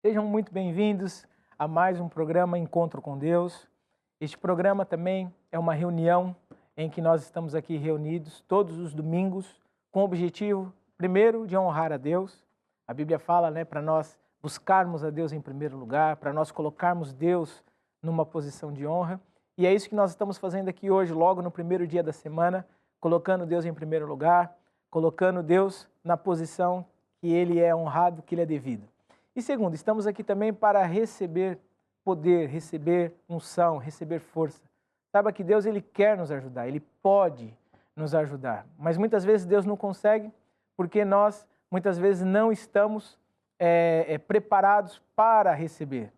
Sejam muito bem-vindos a mais um programa Encontro com Deus. Este programa também é uma reunião em que nós estamos aqui reunidos todos os domingos com o objetivo, primeiro, de honrar a Deus. A Bíblia fala, para nós buscarmos a Deus em primeiro lugar, para nós colocarmos Deus numa posição de honra. E é isso que nós estamos fazendo aqui hoje, logo no primeiro dia da semana, colocando Deus em primeiro lugar, colocando Deus na posição que Ele é honrado, que Ele é devido. E segundo, estamos aqui também para receber poder, receber unção, receber força. Saiba que Deus, Ele quer nos ajudar, Ele pode nos ajudar. Mas muitas vezes Deus não consegue porque nós, muitas vezes, não estamos preparados para receber.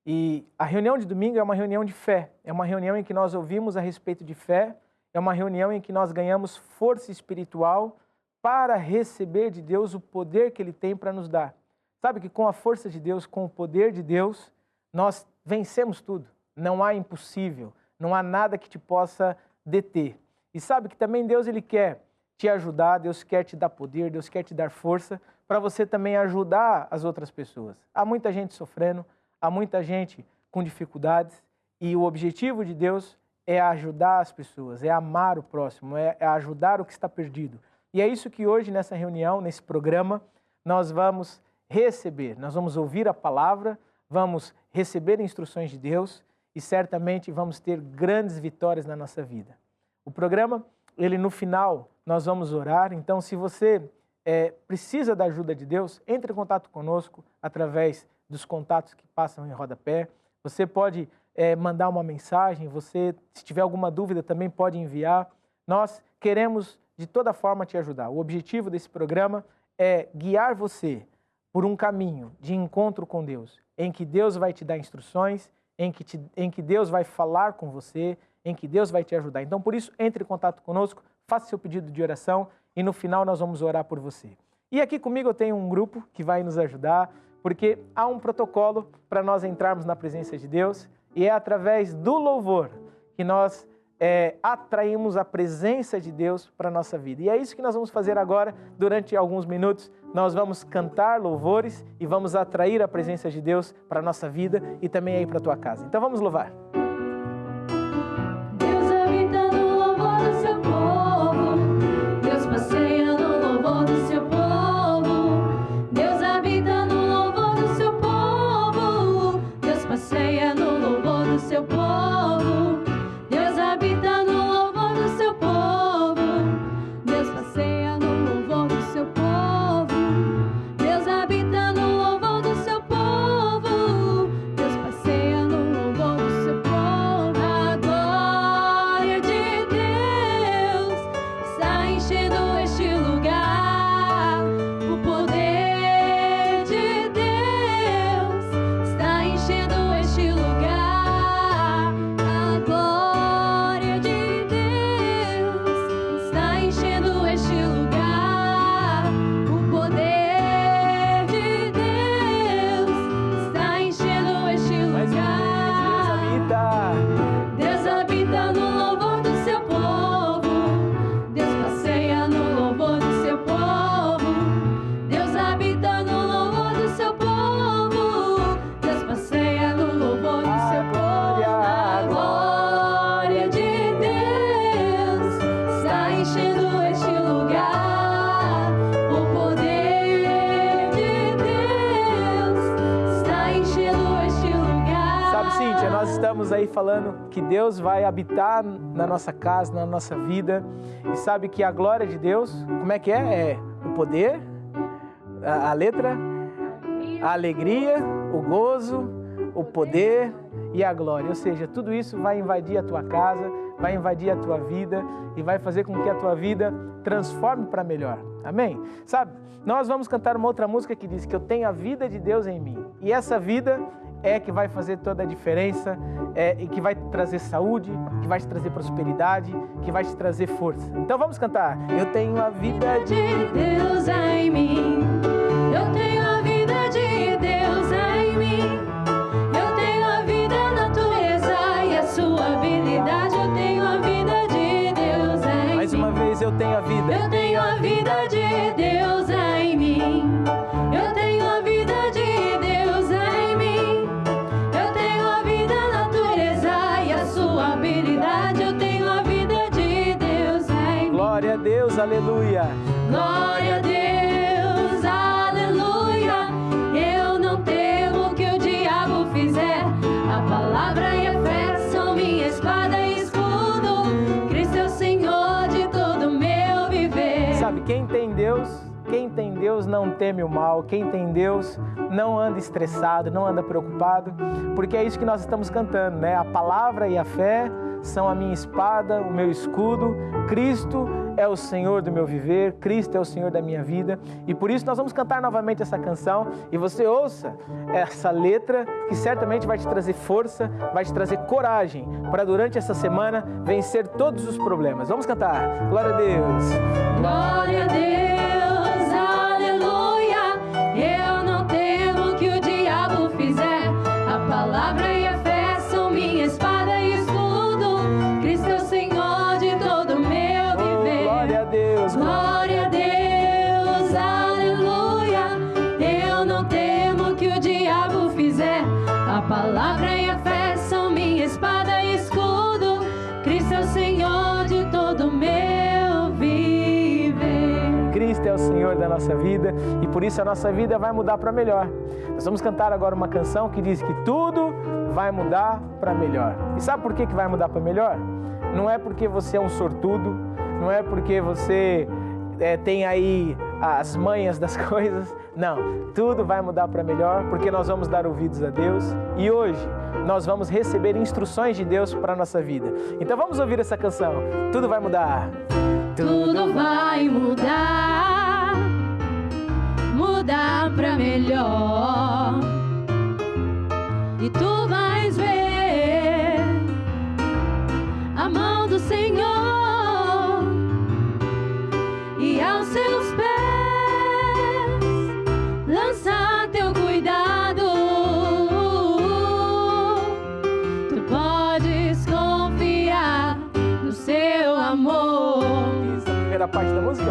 E a reunião de domingo é uma reunião de fé, é uma reunião em que nós ouvimos a respeito de fé, é uma reunião em que nós ganhamos força espiritual para receber de Deus o poder que Ele tem para nos dar. Sabe que com a força de Deus, com o poder de Deus, nós vencemos tudo. Não há impossível, não há nada que te possa deter. E sabe que também Deus, Ele quer te ajudar, Deus quer te dar poder, Deus quer te dar força para você também ajudar as outras pessoas. Há muita gente sofrendo, há muita gente com dificuldades e o objetivo de Deus é ajudar as pessoas, é amar o próximo, é ajudar o que está perdido. E é isso que hoje, nessa reunião, nesse programa, nós vamos receber. Nós vamos ouvir a palavra, vamos receber instruções de Deus e certamente vamos ter grandes vitórias na nossa vida. O programa, ele no final, nós vamos orar. Então, se você precisa da ajuda de Deus, entre em contato conosco através dos contatos que passam em rodapé. Você pode mandar uma mensagem, você, se tiver alguma dúvida, também pode enviar. Nós queremos de toda forma te ajudar. O objetivo desse programa é guiar você por um caminho de encontro com Deus, em que Deus vai te dar instruções, em que Deus vai falar com você, em que Deus vai te ajudar. Então, por isso, entre em contato conosco, faça seu pedido de oração e no final nós vamos orar por você. E aqui comigo eu tenho um grupo que vai nos ajudar, porque há um protocolo para nós entrarmos na presença de Deus e é através do louvor que nós atraímos a presença de Deus para a nossa vida. E é isso que nós vamos fazer agora, durante alguns minutos. Nós vamos cantar louvores e vamos atrair a presença de Deus para a nossa vida e também aí para a tua casa. Então vamos louvar. Deus habita no louvor do seu povo, Deus passeia no louvor do seu povo, Deus habita no louvor do seu povo, Deus passeia no louvor do seu povo. Deus habita no louvor do seu povo, Deus passeia no louvor do seu povo. Deus habita no louvor do seu povo, Deus passeia no louvor do seu povo. A glória de Deus está enchendo este lugar, o poder de Deus está enchendo este lugar. A glória de Deus está enchendo este lugar, o poder de Deus está enchendo este Mais uma vez, lugar. Deus habita. Deus habita no louvor do seu povo, Deus passeia no louvor do seu povo. Deus habita no louvor do seu povo, Deus passeia no louvor do seu povo. A glória de Deus está enchendo este lugar, o poder de Deus está enchendo este lugar. Sabe, Cíntia, nós estamos aí falando que Deus vai habitar na nossa casa, na nossa vida. E sabe que a glória de Deus, como é que é? É o poder, a letra, a alegria, o gozo, o poder e a glória. Ou seja, tudo isso vai invadir a tua casa, vai invadir a tua vida e vai fazer com que a tua vida transforme para melhor. Amém? Sabe, nós vamos cantar uma outra música que diz que eu tenho a vida de Deus em mim. E essa vida é que vai fazer toda a diferença, e que vai trazer saúde, que vai te trazer prosperidade, que vai te trazer força. Então vamos cantar. Eu tenho a vida de Deus em mim. Eu tenho a vida de Deus em mim. Eu tenho a vida, a natureza e a sua habilidade. Eu tenho a vida de Deus em mim. Mais uma vez, eu tenho a vida. Eu tenho a vida de Deus em mim. Eu tenho a vida de Deus em Deus, aleluia. Glória a Deus, aleluia. Eu não temo o que o diabo fizer. A palavra e a fé são minha espada e escudo. Cristo é o Senhor de todo meu viver. Sabe, quem tem Deus não teme o mal. Quem tem Deus não anda estressado, não anda preocupado, porque é isso que nós estamos cantando, né? A palavra e a fé são a minha espada, o meu escudo. Cristo é o Senhor do meu viver, Cristo é o Senhor da minha vida, e por isso nós vamos cantar novamente essa canção, e você ouça essa letra que certamente vai te trazer força, vai te trazer coragem para durante essa semana vencer todos os problemas. Vamos cantar. Glória a Deus. Glória a Deus, aleluia. Eu não temo o que o diabo fizer. A palavra e a fé são minha espada e escudo. Cristo é o Senhor de todo meu viver. Glória a Deus. Glória a Deus, aleluia. Eu não temo o que o diabo fizer. A palavra e a fé são minha espada e escudo. Cristo é o Senhor de todo meu viver. Cristo é o Senhor da nossa vida e por isso a nossa vida vai mudar para melhor. Nós vamos cantar agora uma canção que diz que tudo vai mudar para melhor. E sabe por que vai mudar para melhor? Não é porque você é um sortudo, não é porque você tem aí as manhas das coisas. Não, tudo vai mudar para melhor porque nós vamos dar ouvidos a Deus e hoje nós vamos receber instruções de Deus para a nossa vida. Então vamos ouvir essa canção. Tudo vai mudar. Tudo vai mudar, mudar pra melhor. E tu vais ver a mão do Senhor e aos seus pés lançar teu cuidado. Tu podes confiar no seu amor. Primeira parte da música?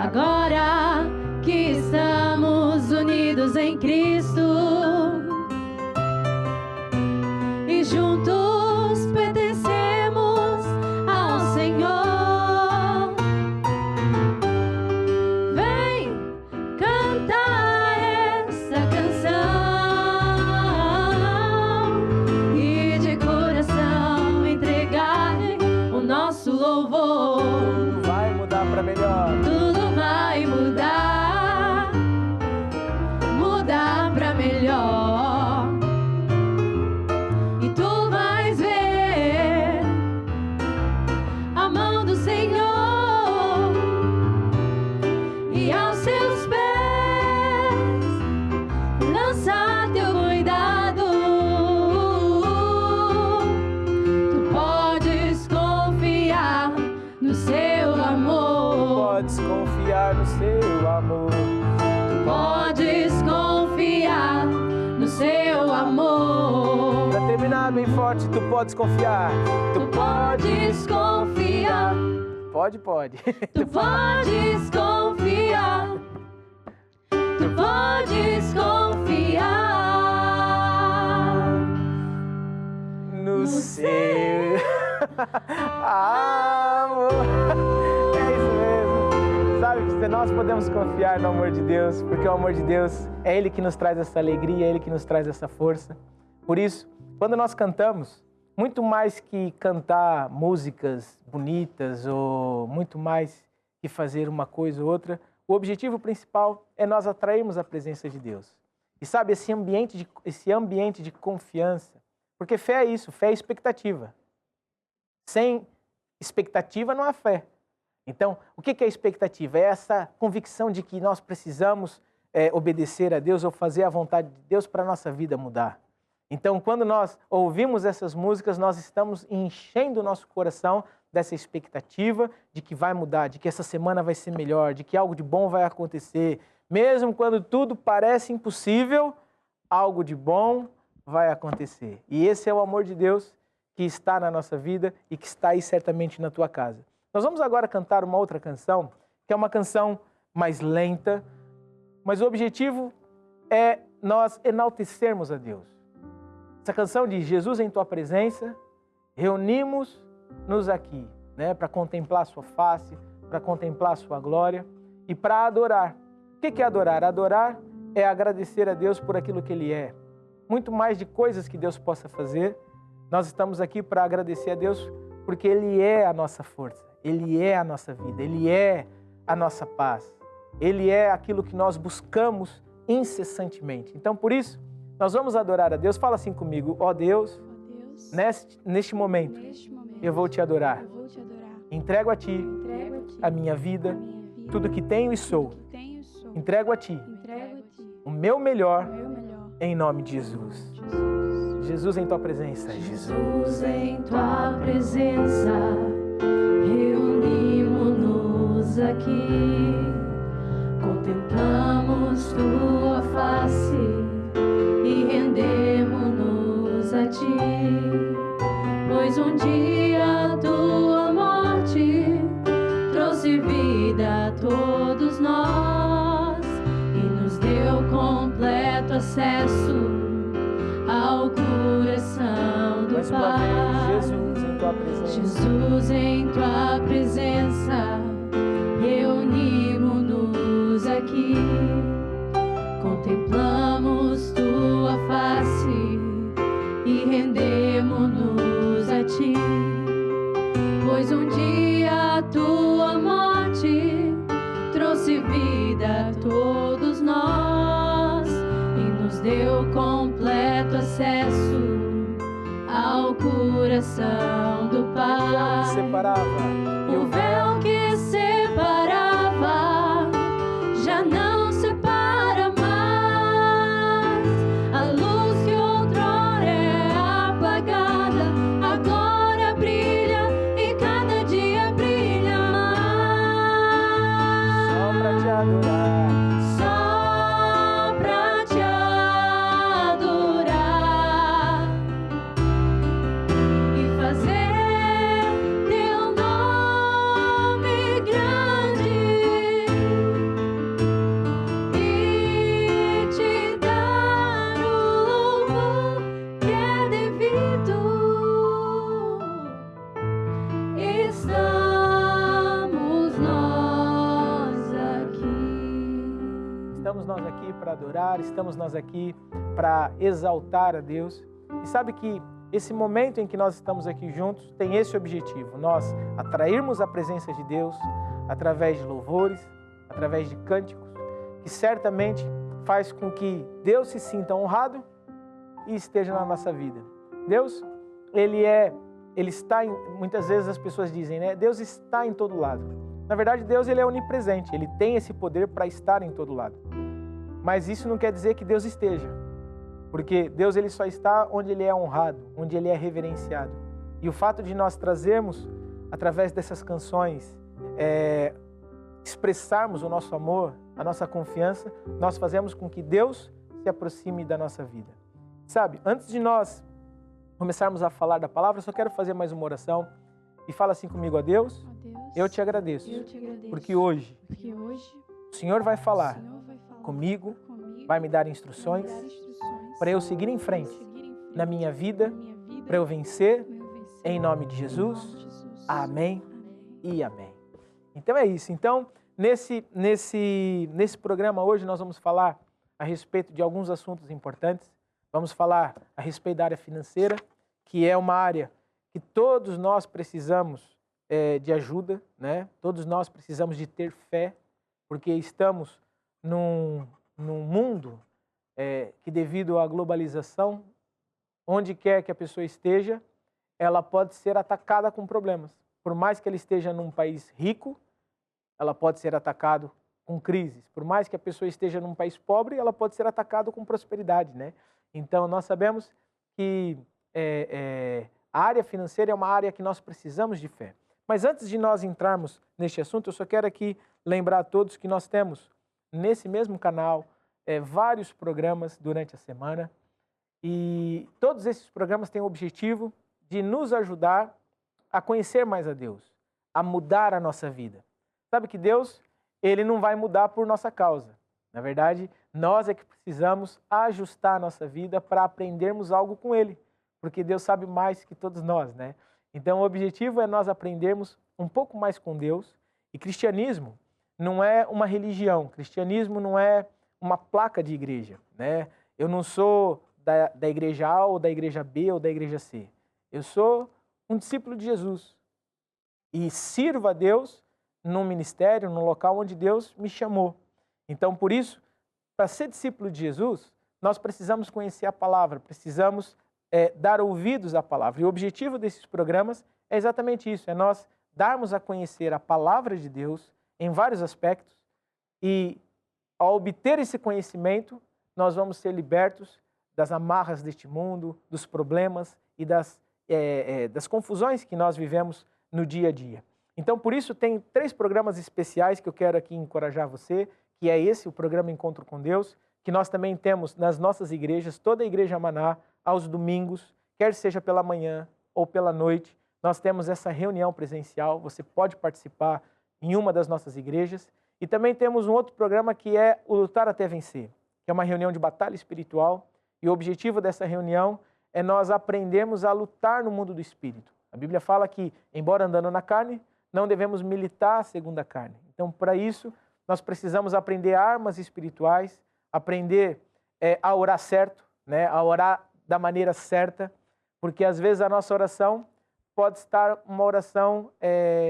Agora que estamos unidos em Cristo e juntos pertencemos ao Senhor, vem cantar essa canção e de coração entregar o nosso louvor. Tudo vai mudar para melhor. Tudo vai mudar, mudar pra melhor. E tu vais ver a mão do Senhor e aos seus pés lançar teu cuidado. Tu podes confiar no seu amor. Podes confiar no seu amor. Podes confiar no seu amor. Para terminar bem forte, tu podes confiar. Tu podes confiar. Pode. Tu podes confiar. Tu podes confiar no seu amor. É isso mesmo. Sabe, nós podemos confiar no amor de Deus, porque o amor de Deus é Ele que nos traz essa alegria, é Ele que nos traz essa força. Por isso, quando nós cantamos, muito mais que cantar músicas bonitas ou muito mais que fazer uma coisa ou outra, o objetivo principal é nós atrairmos a presença de Deus. E sabe, esse ambiente de confiança, porque fé é isso, fé é expectativa. Sem expectativa não há fé. Então, o que é expectativa? É essa convicção de que nós precisamos obedecer a Deus ou fazer a vontade de Deus para a nossa vida mudar. Então, quando nós ouvimos essas músicas, nós estamos enchendo o nosso coração dessa expectativa de que vai mudar, de que essa semana vai ser melhor, de que algo de bom vai acontecer. Mesmo quando tudo parece impossível, algo de bom vai acontecer. E esse é o amor de Deus que está na nossa vida e que está aí certamente na tua casa. Nós vamos agora cantar uma outra canção, que é uma canção mais lenta, mas o objetivo é nós enaltecermos a Deus. Essa canção diz: Jesus, em tua presença, reunimos-nos aqui. né, para contemplar a sua face, para contemplar a sua glória e para adorar. O que é adorar? Adorar é agradecer a Deus por aquilo que Ele é. Muito mais de coisas que Deus possa fazer, nós estamos aqui para agradecer a Deus porque Ele é a nossa força, Ele é a nossa vida, Ele é a nossa paz, Ele é aquilo que nós buscamos incessantemente. Então, por isso, nós vamos adorar a Deus. Fala assim comigo: ó Deus, neste momento, eu vou te adorar. Entrego a Ti a minha vida, tudo que tenho e sou. Entrego a Ti o meu melhor, em nome de Jesus. Jesus em Tua presença. Jesus em Tua presença, reunimos-nos aqui, contemplamos Tua face e rendemos-nos a Ti, pois um dia a Tua morte trouxe vida a todos nós e nos deu completo acesso ao coração do Pai. Jesus em Tua presença. Jesus em Tua presença, reunimos-nos aqui, contemplamos Tua face e rendemos-nos a Ti, pois um dia a Tua morte trouxe vida a todos nós e nos deu completo acesso ao coração do Pai. O véu que separava já não separa mais. A luz que outrora é apagada agora brilha e cada dia brilha mais. Só pra te adorar. Só pra te adorar e fazer Teu nome grande e te dar o louvor que é devido. Estamos nós aqui. Estamos nós aqui para adorar, estamos nós aqui para exaltar a Deus. E sabe que esse momento em que nós estamos aqui juntos tem esse objetivo: nós atrairmos a presença de Deus através de louvores, através de cânticos, que certamente faz com que Deus se sinta honrado e esteja na nossa vida. Deus, Ele está em, muitas vezes as pessoas dizem, né? Deus está em todo lado. Na verdade, Deus Ele é onipresente, Ele tem esse poder para estar em todo lado. Mas isso não quer dizer que Deus esteja, porque Deus Ele só está onde Ele é honrado, onde Ele é reverenciado. E o fato de nós trazermos, através dessas canções, expressarmos o nosso amor, a nossa confiança, nós fazemos com que Deus se aproxime da nossa vida. Sabe, antes de nós começarmos a falar da palavra, eu só quero fazer mais uma oração. E fala assim comigo: ó Deus, eu te agradeço, porque hoje o Senhor vai falar comigo, vai me dar instruções para eu seguir em frente na minha vida, para eu vencer, em nome de Jesus. Amém e amém. Então é isso. Então, nesse programa hoje nós vamos falar a respeito de alguns assuntos importantes. Vamos falar a respeito da área financeira, que é uma área que todos nós precisamos de ajuda, né? Todos nós precisamos de ter fé, porque estamos num mundo que, devido à globalização, onde quer que a pessoa esteja, ela pode ser atacada com problemas. Por mais que ela esteja num país rico, ela pode ser atacada com crises. Por mais que a pessoa esteja num país pobre, ela pode ser atacada com prosperidade, né? Então, nós sabemos que a área financeira é uma área que nós precisamos de fé. Mas antes de nós entrarmos neste assunto, eu só quero aqui lembrar a todos que nós temos nesse mesmo canal vários programas durante a semana, e todos esses programas têm o objetivo de nos ajudar a conhecer mais a Deus, a mudar a nossa vida. Sabe que Deus, Ele não vai mudar por nossa causa. Na verdade, nós é que precisamos ajustar a nossa vida para aprendermos algo com Ele, porque Deus sabe mais que todos nós, né? Então, o objetivo é nós aprendermos um pouco mais com Deus. E cristianismo não é uma religião, cristianismo não é uma placa de igreja, né? Eu não sou da igreja A ou da igreja B ou da igreja C. Eu sou um discípulo de Jesus e sirvo a Deus num ministério, num local onde Deus me chamou. Então, por isso, para ser discípulo de Jesus, nós precisamos conhecer a palavra, precisamos dar ouvidos à palavra. E o objetivo desses programas é exatamente isso, é nós darmos a conhecer a palavra de Deus em vários aspectos e, ao obter esse conhecimento, nós vamos ser libertos das amarras deste mundo, dos problemas e das confusões que nós vivemos no dia a dia. Então, por isso, tem 3 programas especiais que eu quero aqui encorajar você, que é esse, o programa Encontro com Deus, que nós também temos nas nossas igrejas, toda a Igreja Maná, aos domingos, quer seja pela manhã ou pela noite, nós temos essa reunião presencial, você pode participar em uma das nossas igrejas. E também temos um outro programa que é o Lutar até Vencer, que é uma reunião de batalha espiritual, e o objetivo dessa reunião é nós aprendermos a lutar no mundo do Espírito. A Bíblia fala que, embora andando na carne, não devemos militar segundo a carne. Então, para isso, nós precisamos aprender armas espirituais, aprender a orar certo, né? A orar da maneira certa, porque às vezes a nossa oração pode estar uma oração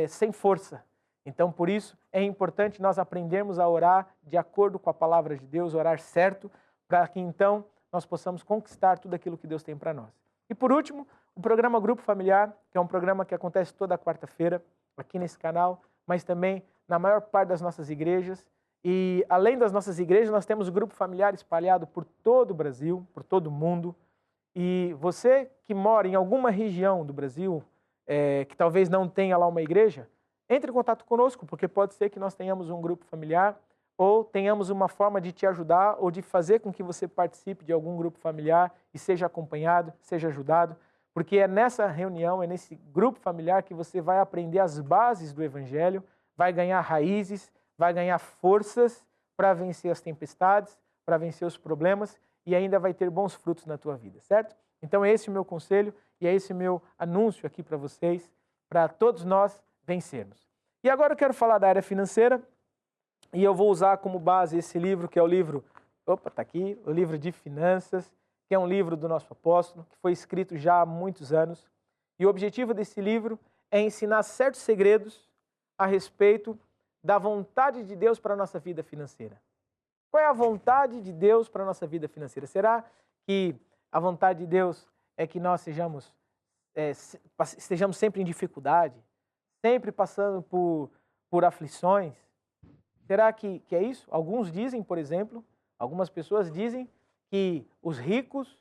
sem força. Então, por isso, é importante nós aprendermos a orar de acordo com a palavra de Deus, orar certo, para que então nós possamos conquistar tudo aquilo que Deus tem para nós. E por último, o programa Grupo Familiar, que é um programa que acontece toda quarta-feira aqui nesse canal, mas também na maior parte das nossas igrejas. E além das nossas igrejas, nós temos o Grupo Familiar espalhado por todo o Brasil, por todo o mundo. E você que mora em alguma região do Brasil, que talvez não tenha lá uma igreja, entre em contato conosco, porque pode ser que nós tenhamos um grupo familiar ou tenhamos uma forma de te ajudar ou de fazer com que você participe de algum grupo familiar e seja acompanhado, seja ajudado, porque é nessa reunião, é nesse grupo familiar que você vai aprender as bases do Evangelho, vai ganhar raízes, vai ganhar forças para vencer as tempestades, para vencer os problemas e ainda vai ter bons frutos na tua vida, certo? Então é esse o meu conselho e é esse o meu anúncio aqui para vocês, para todos nós vencermos. E agora eu quero falar da área financeira e eu vou usar como base esse livro, que é o livro, está aqui, o livro de finanças, que é um livro do nosso apóstolo, que foi escrito já há muitos anos. E o objetivo desse livro é ensinar certos segredos a respeito da vontade de Deus para a nossa vida financeira. Qual é a vontade de Deus para a nossa vida financeira? Será que a vontade de Deus é que nós estejamos sempre em dificuldade, sempre passando por aflições? Será que é isso? Alguns dizem, por exemplo, algumas pessoas dizem que os ricos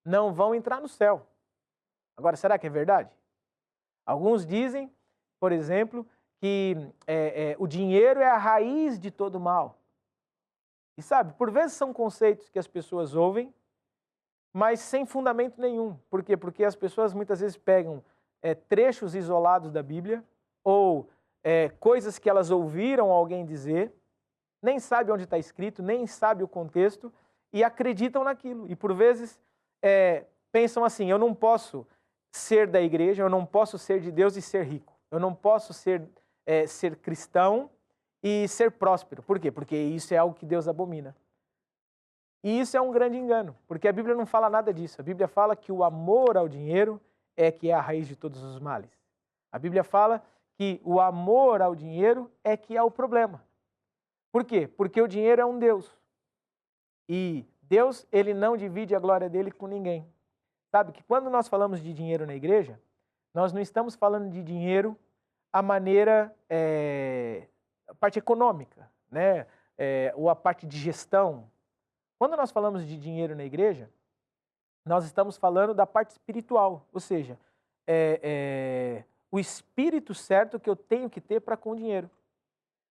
não vão entrar no céu. Agora, será que é verdade? Alguns dizem, por exemplo, que o dinheiro é a raiz de todo mal. E sabe, por vezes são conceitos que as pessoas ouvem, mas sem fundamento nenhum. Por quê? Porque as pessoas muitas vezes pegam trechos isolados da Bíblia ou coisas que elas ouviram alguém dizer, nem sabe onde está escrito, nem sabe o contexto e acreditam naquilo. E por vezes pensam assim, eu não posso ser da igreja, eu não posso ser de Deus e ser rico. Eu não posso ser cristão e ser próspero. Por quê? Porque isso é algo que Deus abomina. E isso é um grande engano, porque a Bíblia não fala nada disso. A Bíblia fala que o amor ao dinheiro que é a raiz de todos os males. A Bíblia fala que o amor ao dinheiro é que é o problema. Por quê? Porque o dinheiro é um Deus. E Deus, ele não divide a glória dele com ninguém. Sabe que quando nós falamos de dinheiro na igreja, nós não estamos falando de dinheiro a maneira, a parte econômica, né? Ou a parte de gestão. Quando nós falamos de dinheiro na igreja, nós estamos falando da parte espiritual, ou seja, o espírito certo que eu tenho que ter para com o dinheiro.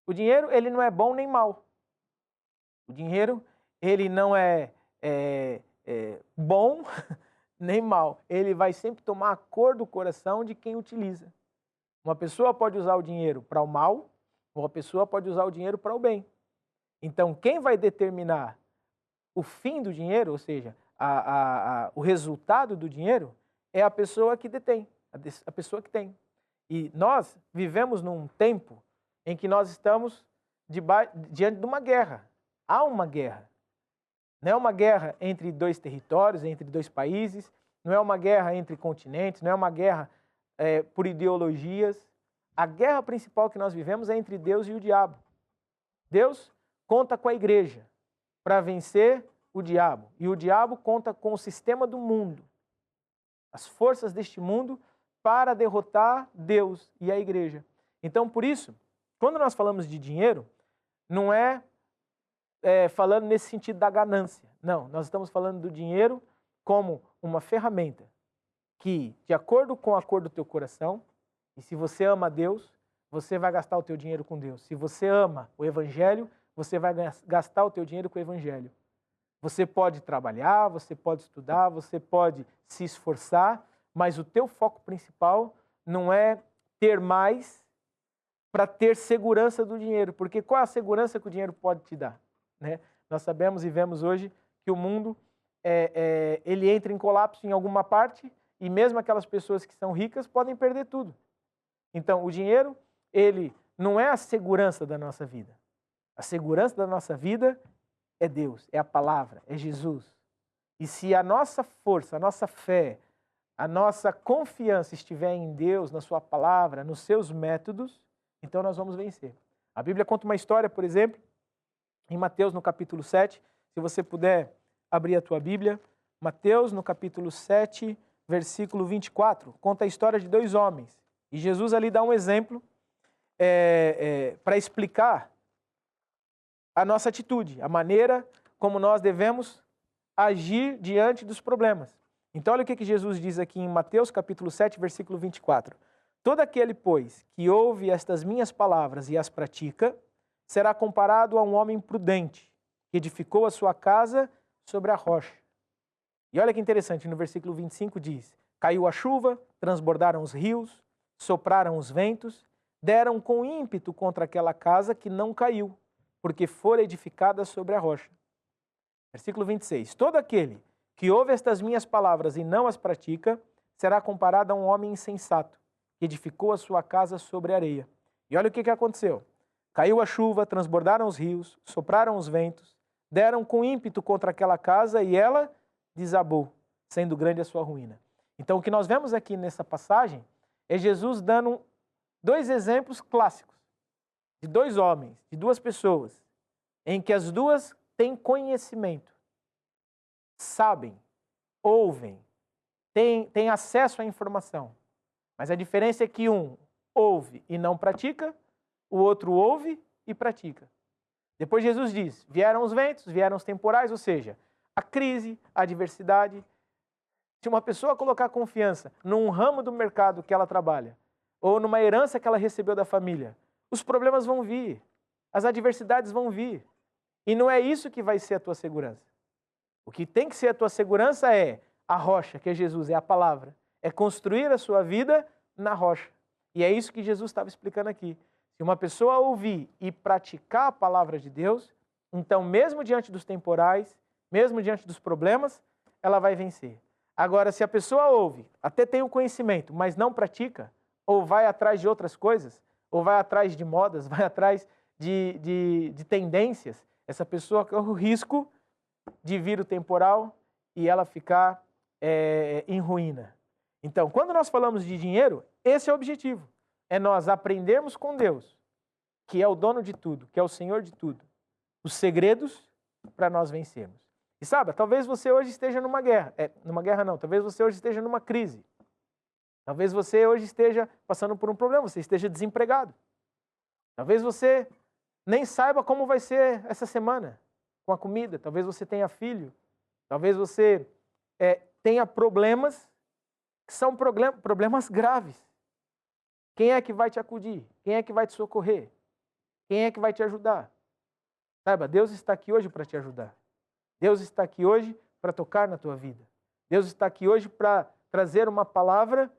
O dinheiro, ele não é bom nem mal. O dinheiro, ele não é bom nem mal. Ele vai sempre tomar a cor do coração de quem utiliza. Uma pessoa pode usar o dinheiro para o mal, ou uma pessoa pode usar o dinheiro para o bem. Então, quem vai determinar o fim do dinheiro, ou seja, o resultado do dinheiro, é a pessoa que detém, a pessoa que tem. E nós vivemos num tempo em que nós estamos diante de uma guerra. Há uma guerra. Não é uma guerra entre dois territórios, entre dois países, não é uma guerra entre continentes, não é uma guerra por ideologias. A guerra principal que nós vivemos é entre Deus e o diabo. Deus conta com a igreja para vencer o diabo. E o diabo conta com o sistema do mundo, as forças deste mundo, para derrotar Deus e a igreja. Então, por isso, quando nós falamos de dinheiro, não é falando nesse sentido da ganância. Não, nós estamos falando do dinheiro como uma ferramenta que, de acordo com a cor do teu coração, e se você ama Deus, você vai gastar o teu dinheiro com Deus. Se você ama o Evangelho, você vai gastar o teu dinheiro com o Evangelho. Você pode trabalhar, você pode estudar, você pode se esforçar, mas o teu foco principal não é ter mais para ter segurança do dinheiro. Porque qual é a segurança que o dinheiro pode te dar? Né? Nós sabemos e vemos hoje que o mundo ele entra em colapso em alguma parte e mesmo aquelas pessoas que são ricas podem perder tudo. Então, o dinheiro, ele não é a segurança da nossa vida. A segurança da nossa vida é Deus, é a palavra, é Jesus. E se a nossa força, a nossa fé, a nossa confiança estiver em Deus, na sua palavra, nos seus métodos, então nós vamos vencer. A Bíblia conta uma história, por exemplo, em Mateus, no capítulo 7, se você puder abrir a tua Bíblia, Mateus, no capítulo 7, versículo 24, conta a história de dois homens. E Jesus ali dá um exemplo para explicar a nossa atitude, a maneira como nós devemos agir diante dos problemas. Então, olha o que Jesus diz aqui em Mateus, capítulo 7, versículo 24. Todo aquele, pois, que ouve estas minhas palavras e as pratica, será comparado a um homem prudente, que edificou a sua casa sobre a rocha. E olha que interessante, no versículo 25 diz, caiu a chuva, transbordaram os rios, sopraram os ventos, deram com ímpeto contra aquela casa que não caiu, porque fora edificada sobre a rocha. Versículo 26, todo aquele que ouve estas minhas palavras e não as pratica, será comparado a um homem insensato, que edificou a sua casa sobre a areia. E olha o que aconteceu. Caiu a chuva, transbordaram os rios, sopraram os ventos, deram com ímpeto contra aquela casa e ela desabou, sendo grande a sua ruína. Então, o que nós vemos aqui nessa passagem é Jesus dando dois exemplos clássicos de dois homens, de duas pessoas, em que as duas têm conhecimento, sabem, ouvem, têm acesso à informação. Mas a diferença é que um ouve e não pratica, o outro ouve e pratica. Depois Jesus diz, vieram os ventos, vieram os temporais, ou seja, a crise, a adversidade. Se uma pessoa colocar confiança num ramo do mercado que ela trabalha, ou numa herança que ela recebeu da família, os problemas vão vir, as adversidades vão vir. E não é isso que vai ser a tua segurança. O que tem que ser a tua segurança é a rocha, que é Jesus, é a palavra. É construir a sua vida na rocha. E é isso que Jesus estava explicando aqui. Se uma pessoa ouvir e praticar a palavra de Deus, então mesmo diante dos temporais, mesmo diante dos problemas, ela vai vencer. Agora, se a pessoa ouve, até tem o conhecimento, mas não pratica, ou vai atrás de outras coisas, ou vai atrás de modas, vai atrás de tendências, essa pessoa corre o risco de vir o temporal e ela ficar em ruína. Então, quando nós falamos de dinheiro, esse é o objetivo. É nós aprendermos com Deus, que é o dono de tudo, que é o Senhor de tudo, os segredos para nós vencermos. E sabe, talvez você hoje esteja numa guerra. Numa guerra não, talvez você hoje esteja numa crise. Talvez você hoje esteja passando por um problema, você esteja desempregado. Talvez você nem saiba como vai ser essa semana com a comida. Talvez você tenha filho. Talvez você tenha problemas que são problemas graves. Quem é que vai te acudir? Quem é que vai te socorrer? Quem é que vai te ajudar? Saiba, Deus está aqui hoje para te ajudar. Deus está aqui hoje para tocar na tua vida. Deus está aqui hoje para trazer uma palavra,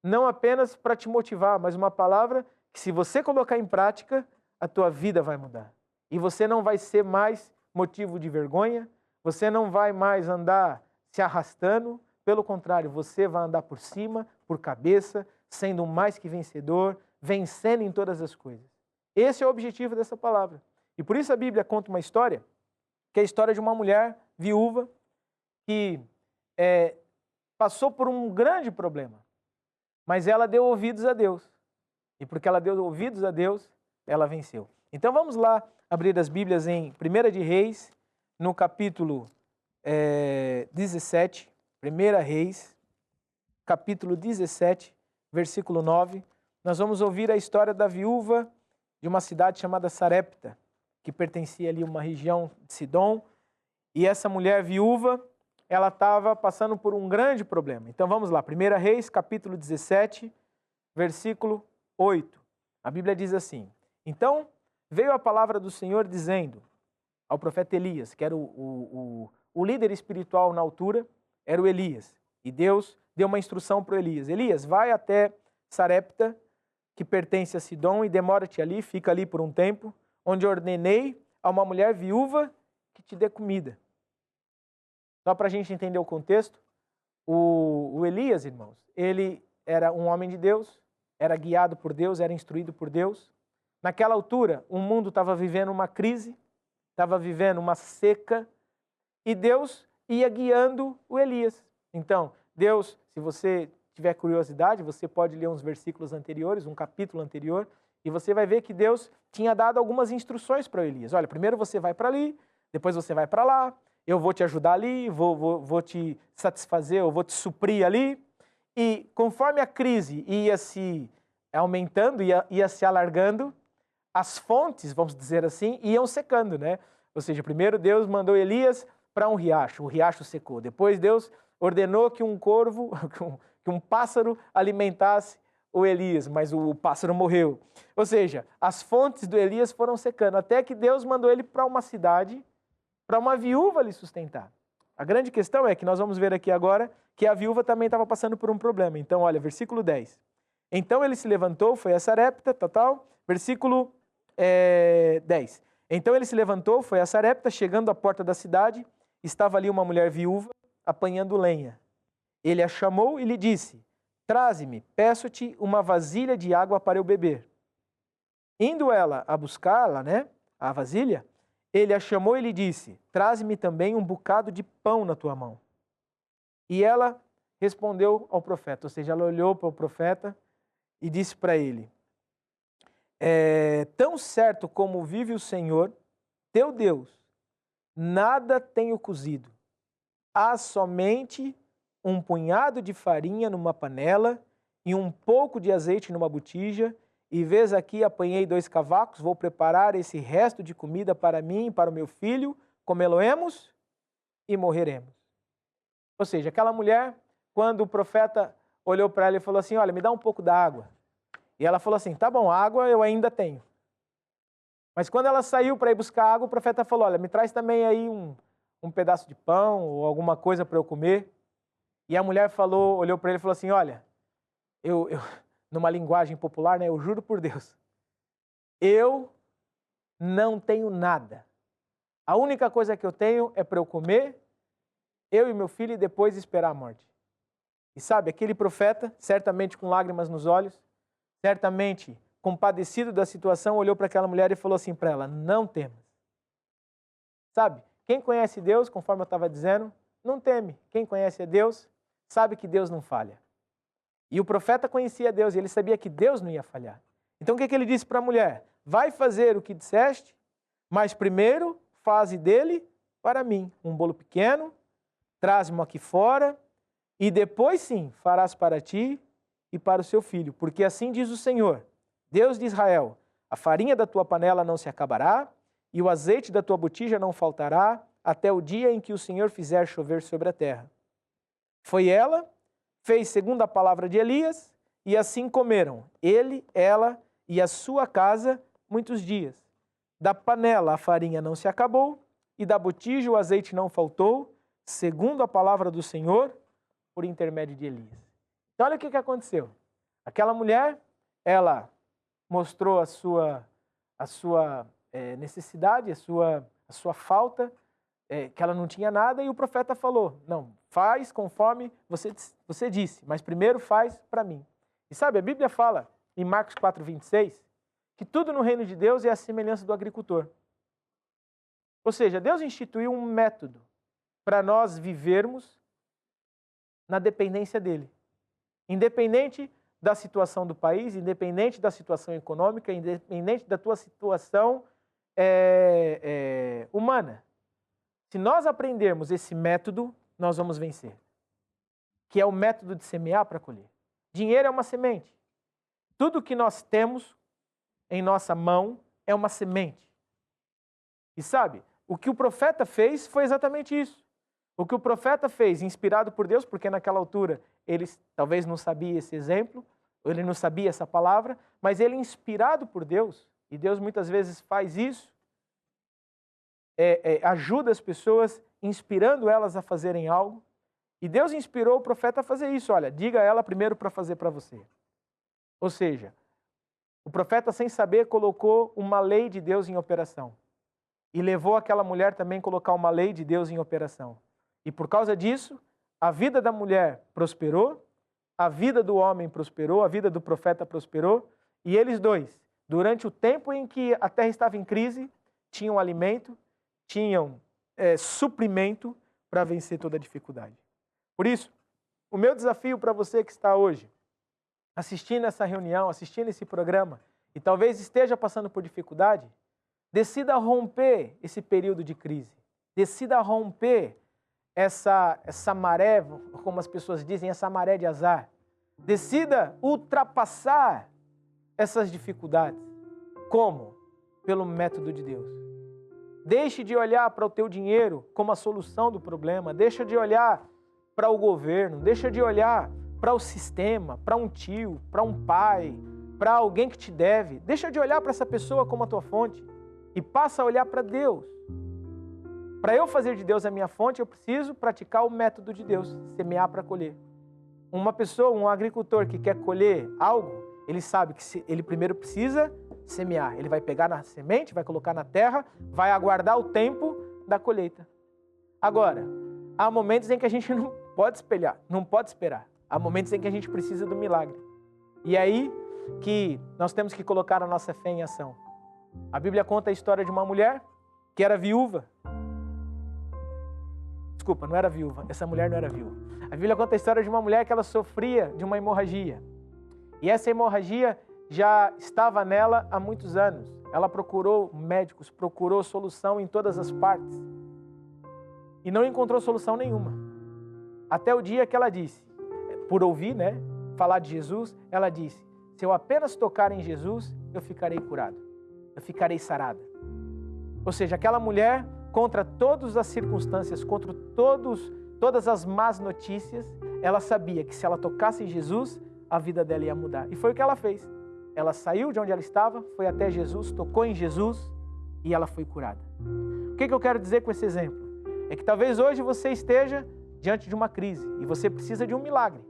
não apenas para te motivar, mas uma palavra que, se você colocar em prática, a tua vida vai mudar. E você não vai ser mais motivo de vergonha, você não vai mais andar se arrastando, pelo contrário, você vai andar por cima, por cabeça, sendo um mais que vencedor, vencendo em todas as coisas. Esse é o objetivo dessa palavra. E por isso a Bíblia conta uma história, que é a história de uma mulher viúva que passou por um grande problema, mas ela deu ouvidos a Deus. E porque ela deu ouvidos a Deus, ela venceu. Então vamos lá abrir as Bíblias em 1 de Reis, no capítulo 17, 1 Reis, capítulo 17, versículo 9. Nós vamos ouvir a história da viúva de uma cidade chamada Sarepta, que pertencia ali a uma região de Sidom. E essa mulher viúva, ela estava passando por um grande problema. Então vamos lá, 1 Reis, capítulo 17, versículo 8. A Bíblia diz assim: Então veio a palavra do Senhor dizendo ao profeta Elias, que era o líder espiritual na altura, era o Elias. E Deus deu uma instrução para o Elias: Elias, vai até Sarepta, que pertence a Sidom, e demora-te ali, fica ali por um tempo, onde ordenei a uma mulher viúva que te dê comida. Só para a gente entender o contexto, o Elias, irmãos, ele era um homem de Deus, era guiado por Deus, era instruído por Deus. Naquela altura, o mundo estava vivendo uma crise, estava vivendo uma seca, e Deus ia guiando o Elias. Então, Deus, se você tiver curiosidade, você pode ler uns versículos anteriores, um capítulo anterior, e você vai ver que Deus tinha dado algumas instruções para Elias. Olha, primeiro você vai para ali, depois você vai para lá, eu vou te ajudar ali, vou te satisfazer, eu vou te suprir ali. E conforme a crise ia se aumentando, ia se alargando, as fontes, vamos dizer assim, iam secando, né? Ou seja, primeiro Deus mandou Elias para um riacho, o riacho secou. Depois Deus ordenou que um corvo, que um pássaro alimentasse o Elias, mas o pássaro morreu. Ou seja, as fontes do Elias foram secando, até que Deus mandou ele para uma cidade, para uma viúva lhe sustentar. A grande questão é que nós vamos ver aqui agora que a viúva também estava passando por um problema. Então, olha, versículo 10. Então ele se levantou, foi a Sarepta, versículo 10. Então ele se levantou, foi a Sarepta, chegando à porta da cidade, estava ali uma mulher viúva, apanhando lenha. Ele a chamou e lhe disse: Traze-me, peço-te uma vasilha de água para eu beber. Indo ela a buscá-la, a vasilha, ele a chamou e lhe disse: Traze-me também um bocado de pão na tua mão. E ela respondeu ao profeta, ou seja, ela olhou para o profeta e disse para ele: Tão certo como vive o Senhor, teu Deus, nada tenho cozido. Há somente um punhado de farinha numa panela e um pouco de azeite numa botija, e vês aqui, apanhei 2 cavacos, vou preparar esse resto de comida para mim e para o meu filho, comê-lo-emos e morreremos. Ou seja, aquela mulher, quando o profeta olhou para ela e falou assim: olha, me dá um pouco da água. E ela falou assim: tá bom, água eu ainda tenho. Mas quando ela saiu para ir buscar água, o profeta falou: olha, me traz também aí um pedaço de pão ou alguma coisa para eu comer. E a mulher olhou para ele e falou assim: olha, eu numa linguagem popular, eu juro por Deus, eu não tenho nada. A única coisa que eu tenho é para eu comer, eu e meu filho, e depois esperar a morte. E sabe, aquele profeta, certamente com lágrimas nos olhos, certamente compadecido da situação, olhou para aquela mulher e falou assim para ela: não temas. Sabe, quem conhece Deus, conforme eu estava dizendo, não teme. Quem conhece a Deus, sabe que Deus não falha. E o profeta conhecia Deus e ele sabia que Deus não ia falhar. Então o que ele disse para a mulher? Vai fazer o que disseste, mas primeiro faze dele para mim um bolo pequeno, traz-mo aqui fora, e depois sim farás para ti e para o seu filho. Porque assim diz o Senhor, Deus de Israel: a farinha da tua panela não se acabará, e o azeite da tua botija não faltará, até o dia em que o Senhor fizer chover sobre a terra. Foi ela, fez segundo a palavra de Elias, e assim comeram, ele, ela e a sua casa, muitos dias. Da panela a farinha não se acabou, e da botija o azeite não faltou, segundo a palavra do Senhor, por intermédio de Elias. Então olha o que aconteceu. Aquela mulher, ela mostrou a sua necessidade, a sua falta, que ela não tinha nada, e o profeta falou: não, faz conforme você disse, mas primeiro faz para mim. E sabe, a Bíblia fala em Marcos 4:26 que tudo no reino de Deus é a semelhança do agricultor. Ou seja, Deus instituiu um método para nós vivermos na dependência dele. Independente da situação do país, independente da situação econômica, independente da tua situação humana. Se nós aprendermos esse método, nós vamos vencer. Que é o método de semear para colher. Dinheiro é uma semente. Tudo que nós temos em nossa mão é uma semente. E sabe, o que o profeta fez foi exatamente isso. O que o profeta fez, inspirado por Deus, porque naquela altura ele talvez não sabia esse exemplo, ou ele não sabia essa palavra, mas ele inspirado por Deus, e Deus muitas vezes faz isso, ajuda as pessoas, inspirando elas a fazerem algo, e Deus inspirou o profeta a fazer isso. Olha, diga a ela primeiro para fazer para você. Ou seja, o profeta, sem saber, colocou uma lei de Deus em operação. E levou aquela mulher também a colocar uma lei de Deus em operação. E por causa disso, a vida da mulher prosperou, a vida do homem prosperou, a vida do profeta prosperou, e eles dois, durante o tempo em que a terra estava em crise, tinham alimento, tinham suprimento para vencer toda a dificuldade. Por isso, o meu desafio para você que está hoje, assistindo essa reunião, assistindo esse programa, e talvez esteja passando por dificuldade, decida romper esse período de crise. Decida romper essa maré, como as pessoas dizem, essa maré de azar. Decida ultrapassar essas dificuldades. Como? Pelo método de Deus. Deixe de olhar para o teu dinheiro como a solução do problema. Deixa de olhar para o governo. Deixa de olhar para o sistema, para um tio, para um pai, para alguém que te deve. Deixa de olhar para essa pessoa como a tua fonte e passa a olhar para Deus. Para eu fazer de Deus a minha fonte, eu preciso praticar o método de Deus, semear para colher. Uma pessoa, um agricultor que quer colher algo, ele sabe que ele primeiro precisa semear. Ele vai pegar na semente, vai colocar na terra, vai aguardar o tempo da colheita. Agora, há momentos em que a gente não pode esperar. Há momentos em que a gente precisa do milagre. E é aí que nós temos que colocar a nossa fé em ação. A Bíblia conta a história de uma mulher que era viúva. Desculpa, não era viúva. Essa mulher não era viúva. A Bíblia conta a história de uma mulher que ela sofria de uma hemorragia. E essa hemorragia já estava nela há muitos anos. Ela procurou médicos, procurou solução em todas as partes. E não encontrou solução nenhuma. Até o dia que ela disse, por ouvir, falar de Jesus, ela disse, se eu apenas tocar em Jesus, eu ficarei curado. Eu ficarei sarada. Ou seja, aquela mulher, contra todas as circunstâncias, contra todas as más notícias, ela sabia que se ela tocasse em Jesus, a vida dela ia mudar. E foi o que ela fez. Ela saiu de onde ela estava, foi até Jesus, tocou em Jesus e ela foi curada. O que eu quero dizer com esse exemplo? É que talvez hoje você esteja diante de uma crise e você precisa de um milagre.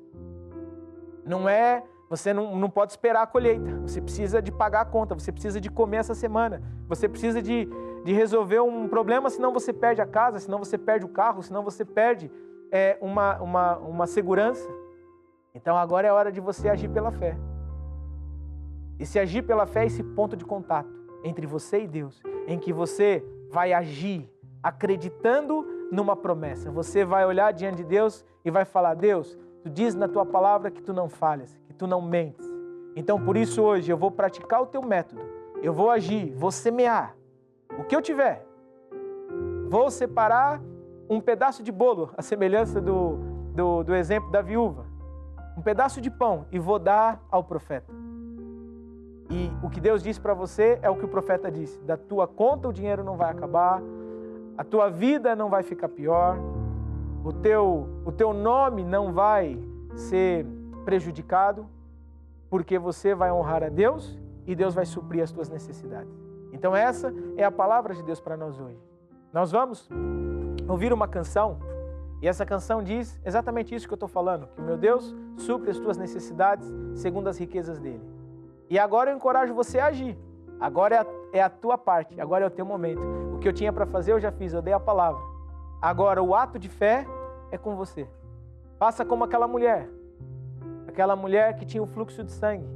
Você não pode esperar a colheita, você precisa de pagar a conta, você precisa de comer essa semana, você precisa de resolver um problema, senão você perde a casa, senão você perde o carro, senão você perde uma segurança. Então agora é hora de você agir pela fé. E se agir pela fé é esse ponto de contato entre você e Deus, em que você vai agir acreditando numa promessa. Você vai olhar diante de Deus e vai falar, Deus, tu diz na tua palavra que tu não falhas, que tu não mentes. Então por isso hoje eu vou praticar o teu método, eu vou agir, vou semear o que eu tiver. Vou separar um pedaço de bolo, a semelhança do exemplo da viúva. Um pedaço de pão e vou dar ao profeta. E o que Deus disse para você é o que o profeta disse. Da tua conta o dinheiro não vai acabar, a tua vida não vai ficar pior, o teu nome não vai ser prejudicado, porque você vai honrar a Deus e Deus vai suprir as tuas necessidades. Então essa é a palavra de Deus para nós hoje. Nós vamos ouvir uma canção e essa canção diz exatamente isso que eu estou falando, que o meu Deus supre as tuas necessidades segundo as riquezas dele. E agora eu encorajo você a agir. Agora é a tua parte, agora é o teu momento. O que eu tinha para fazer eu já fiz, eu dei a palavra. Agora o ato de fé é com você. Faça como aquela mulher. aquela mulher que tinha o fluxo de sangue,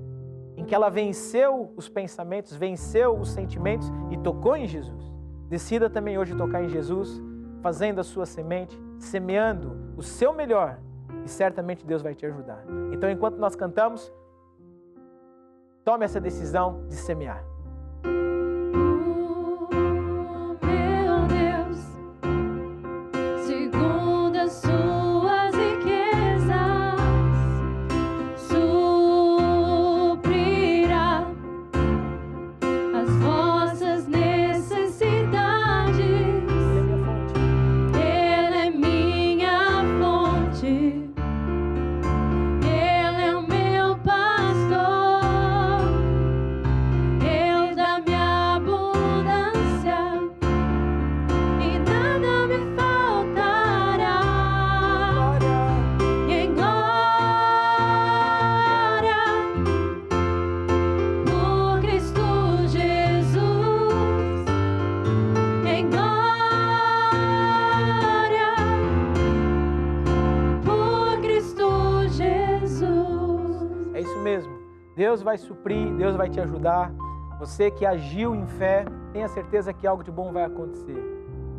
em que ela venceu os pensamentos, venceu os sentimentos e tocou em Jesus. Decida também hoje tocar em Jesus, fazendo a sua semente, semeando o seu melhor, e certamente Deus vai te ajudar. Então, enquanto nós cantamos, tome essa decisão de semear. Meu Deus, segundo as suas riquezas, suprirá as vossas necessidades. Ele é minha fonte, Ele é o meu pastor, Ele dá minha abundância e nada me faltará. E em glória, por Cristo Jesus, em glória, por Cristo Jesus. É isso mesmo. Deus vai suprir, Deus vai te ajudar. Você que agiu em fé, tenha certeza que algo de bom vai acontecer.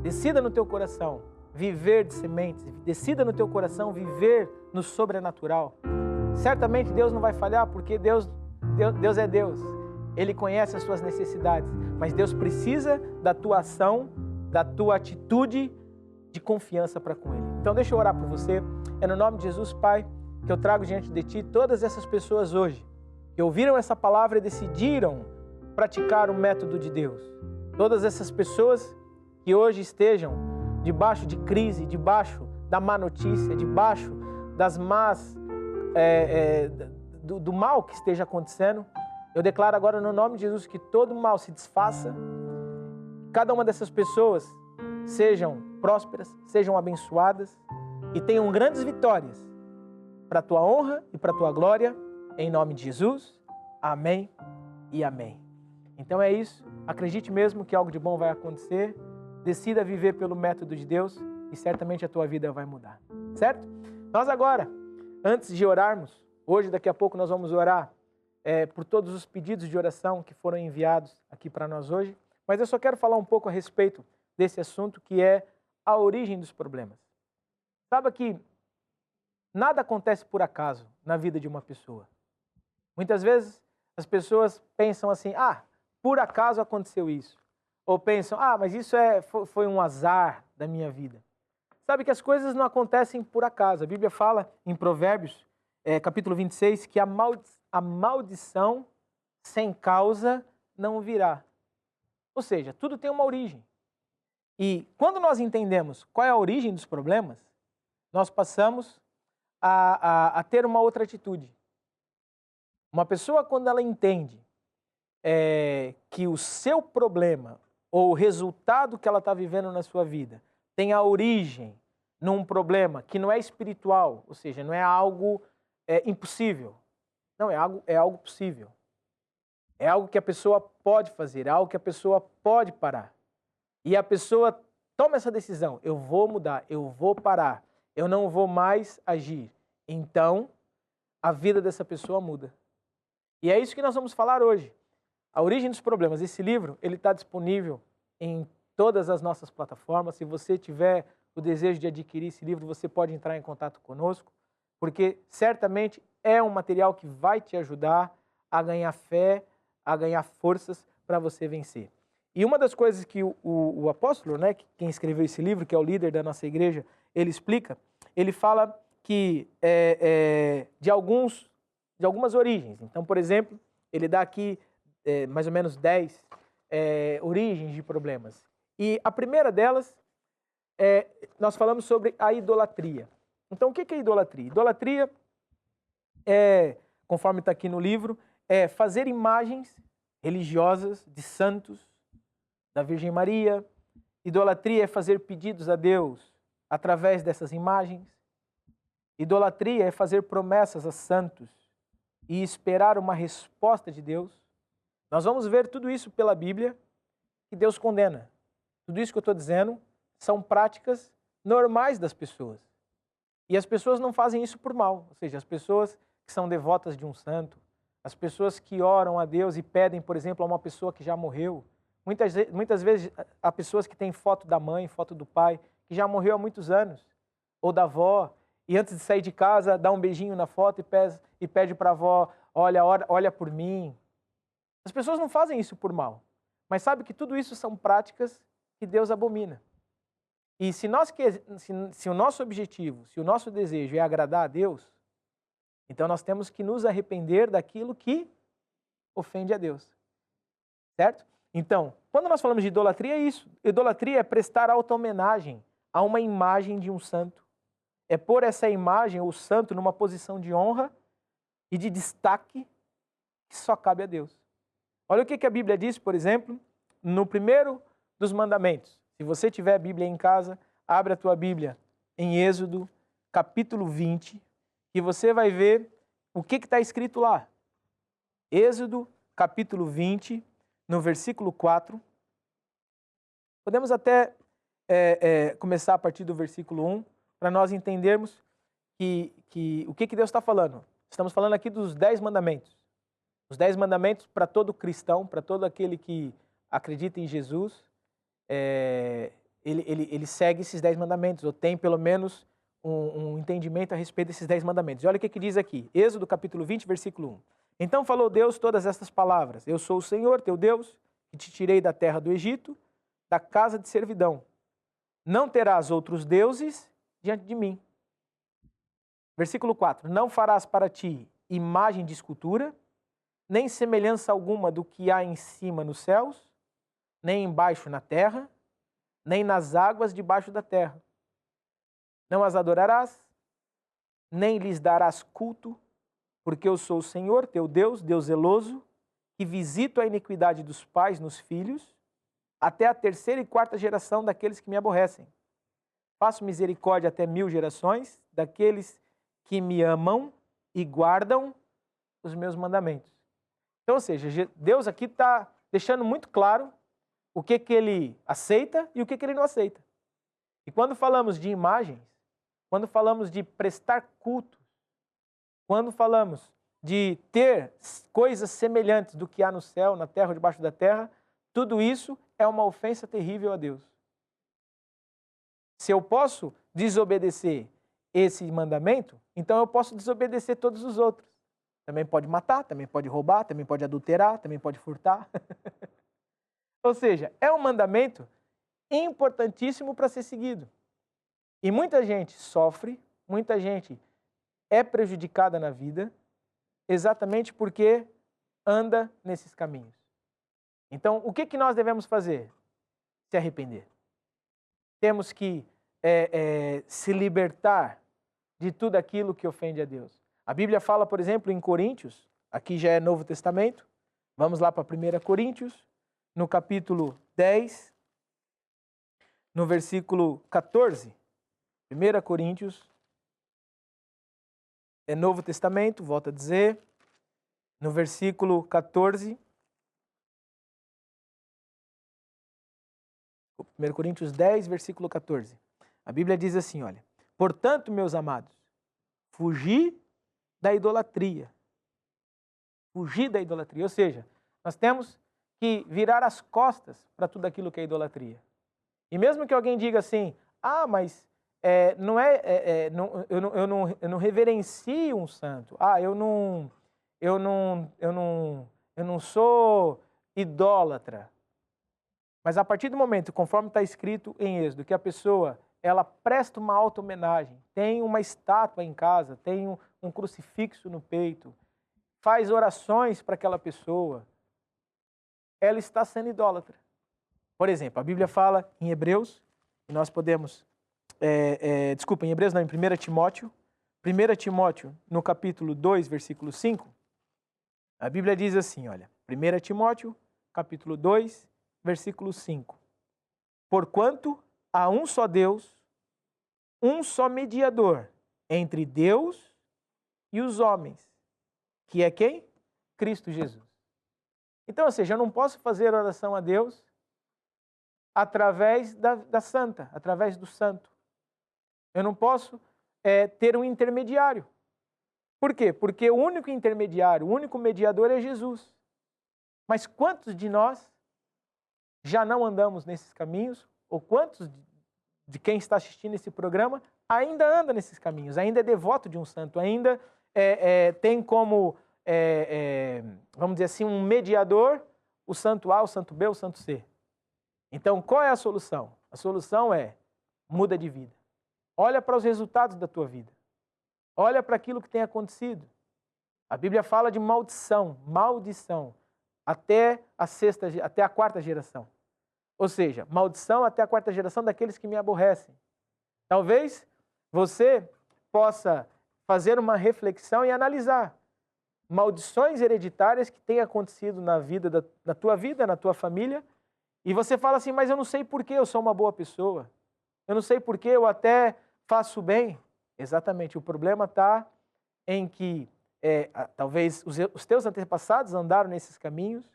Decida no teu coração viver de sementes. Decida no teu coração viver no sobrenatural. Certamente Deus não vai falhar, porque Deus é Deus. Ele conhece as suas necessidades. Mas Deus precisa da tua ação, da tua atitude de confiança para com Ele. Então deixa eu orar por você. É no nome de Jesus, Pai, que eu trago diante de Ti todas essas pessoas hoje que ouviram essa palavra e decidiram praticar o método de Deus. Todas essas pessoas que hoje estejam debaixo de crise, debaixo da má notícia, debaixo das más, do mal que esteja acontecendo, eu declaro agora no nome de Jesus que todo mal se desfaça, cada uma dessas pessoas sejam prósperas, sejam abençoadas e tenham grandes vitórias para a tua honra e para a tua glória, em nome de Jesus. Amém e amém. Então é isso, acredite mesmo que algo de bom vai acontecer, decida viver pelo método de Deus e certamente a tua vida vai mudar, certo? Nós agora, antes de orarmos, hoje, daqui a pouco nós vamos orar por todos os pedidos de oração que foram enviados aqui para nós hoje, mas eu só quero falar um pouco a respeito desse assunto que é a origem dos problemas. Sabe que nada acontece por acaso na vida de uma pessoa. Muitas vezes as pessoas pensam assim, por acaso aconteceu isso. Ou pensam, mas isso foi um azar da minha vida. Sabe que as coisas não acontecem por acaso. A Bíblia fala em Provérbios, capítulo 26, que a maldição sem causa não virá. Ou seja, tudo tem uma origem. E quando nós entendemos qual é a origem dos problemas, nós passamos a ter uma outra atitude. Uma pessoa, quando ela entende que o seu problema ou o resultado que ela está vivendo na sua vida tem a origem num problema que não é espiritual, ou seja, não é algo impossível. Não, é algo possível. É algo que a pessoa pode fazer, é algo que a pessoa pode parar. E a pessoa toma essa decisão, eu vou mudar, eu vou parar, eu não vou mais agir. Então, a vida dessa pessoa muda. E é isso que nós vamos falar hoje. A origem dos problemas. Esse livro, ele está disponível em todas as nossas plataformas. Se você tiver o desejo de adquirir esse livro, você pode entrar em contato conosco, porque certamente é um material que vai te ajudar a ganhar fé, a ganhar forças para você vencer. E uma das coisas que o apóstolo, quem escreveu esse livro, que é o líder da nossa igreja, ele explica, ele fala que de algumas origens. Então, por exemplo, ele dá aqui mais ou menos 10 origens de problemas. E a primeira delas, nós falamos sobre a idolatria. Então, o que é idolatria? Idolatria conforme está aqui no livro, é fazer imagens religiosas de santos, da Virgem Maria. Idolatria é fazer pedidos a Deus através dessas imagens. Idolatria é fazer promessas a santos e esperar uma resposta de Deus. Nós vamos ver tudo isso pela Bíblia que Deus condena. Tudo isso que eu estou dizendo são práticas normais das pessoas. E as pessoas não fazem isso por mal. Ou seja, as pessoas que são devotas de um santo, as pessoas que oram a Deus e pedem, por exemplo, a uma pessoa que já morreu. Muitas vezes há pessoas que têm foto da mãe, foto do pai, que já morreu há muitos anos, ou da avó, e antes de sair de casa dá um beijinho na foto e pede para a avó, olha por mim. As pessoas não fazem isso por mal, mas sabe que tudo isso são práticas que Deus abomina. E se o nosso objetivo, se o nosso desejo é agradar a Deus, então nós temos que nos arrepender daquilo que ofende a Deus. Certo? Então, quando nós falamos de idolatria, é isso. Idolatria é prestar alta homenagem a uma imagem de um santo. É pôr essa imagem, o santo, numa posição de honra e de destaque que só cabe a Deus. Olha o que a Bíblia diz, por exemplo, no primeiro dos mandamentos. Se você tiver a Bíblia em casa, abre a tua Bíblia em Êxodo, capítulo 20, e você vai ver o que está escrito lá. Êxodo, capítulo 20, no versículo 4. Podemos até começar a partir do versículo 1, para nós entendermos o que Deus está falando. Estamos falando aqui dos 10 mandamentos. Os 10 mandamentos para todo cristão, para todo aquele que acredita em Jesus, ele segue esses 10 mandamentos, ou tem pelo menos um entendimento a respeito desses 10 mandamentos. E olha o que diz aqui, Êxodo capítulo 20, versículo 1. Então falou Deus todas estas palavras: Eu sou o Senhor, teu Deus, que te tirei da terra do Egito, da casa de servidão. Não terás outros deuses diante de mim. Versículo 4. Não farás para ti imagem de escultura, nem semelhança alguma do que há em cima nos céus, nem embaixo na terra, nem nas águas debaixo da terra. Não as adorarás, nem lhes darás culto, porque eu sou o Senhor, teu Deus, Deus zeloso, que visito a iniquidade dos pais nos filhos, até a 3ª e 4ª geração daqueles que me aborrecem. Faço misericórdia até 1000 gerações daqueles que me amam e guardam os meus mandamentos. Então, ou seja, Deus aqui está deixando muito claro o que ele aceita e o que ele não aceita. E quando falamos de imagens, quando falamos de prestar culto, quando falamos de ter coisas semelhantes do que há no céu, na terra ou debaixo da terra, tudo isso é uma ofensa terrível a Deus. Se eu posso desobedecer esse mandamento, então eu posso desobedecer todos os outros. Também pode matar, também pode roubar, também pode adulterar, também pode furtar. Ou seja, é um mandamento importantíssimo para ser seguido. E muita gente sofre, muita gente é prejudicada na vida, exatamente porque anda nesses caminhos. Então, o que nós devemos fazer? Se arrepender. Temos que se libertar de tudo aquilo que ofende a Deus. A Bíblia fala, por exemplo, em Coríntios, aqui já é Novo Testamento, vamos lá para 1 Coríntios, no capítulo 10, no versículo 14. 1 Coríntios, é Novo Testamento, volto a dizer, no versículo 14. 1 Coríntios 10, versículo 14. A Bíblia diz assim, olha: Portanto, meus amados, fugi da idolatria. Fugir da idolatria. Ou seja, nós temos que virar as costas para tudo aquilo que é idolatria. E mesmo que alguém diga assim, mas eu não reverencio um santo. Eu não sou idólatra. Mas a partir do momento, conforme está escrito em Êxodo, que a pessoa ela presta uma alta homenagem, tem uma estátua em casa, tem um crucifixo no peito, faz orações para aquela pessoa, ela está sendo idólatra. Por exemplo, a Bíblia fala em Hebreus, e nós podemos, em Hebreus não, em 1 Timóteo, 1 Timóteo, no capítulo 2, versículo 5, a Bíblia diz assim, olha, 1 Timóteo, capítulo 2, versículo 5. Porquanto há um só Deus, um só mediador entre Deus e os homens, que é quem? Cristo Jesus. Então, ou seja, eu não posso fazer oração a Deus através da santa, através do santo. Eu não posso ter um intermediário. Por quê? Porque o único intermediário, o único mediador é Jesus. Mas quantos de nós já não andamos nesses caminhos? Ou quantos de quem está assistindo esse programa ainda anda nesses caminhos, ainda é devoto de um santo, ainda tem como, vamos dizer assim, um mediador, o santo A, o santo B, o santo C. Então, qual é a solução? A solução é, muda de vida. Olha para os resultados da tua vida. Olha para aquilo que tem acontecido. A Bíblia fala de maldição, até a quarta geração. Ou seja, maldição até a quarta geração daqueles que me aborrecem. Talvez você possa fazer uma reflexão e analisar maldições hereditárias que têm acontecido na tua vida, na tua família, e você fala assim, mas eu não sei por que eu sou uma boa pessoa, eu não sei por que eu até faço bem. Exatamente, o problema está em que talvez os teus antepassados andaram nesses caminhos,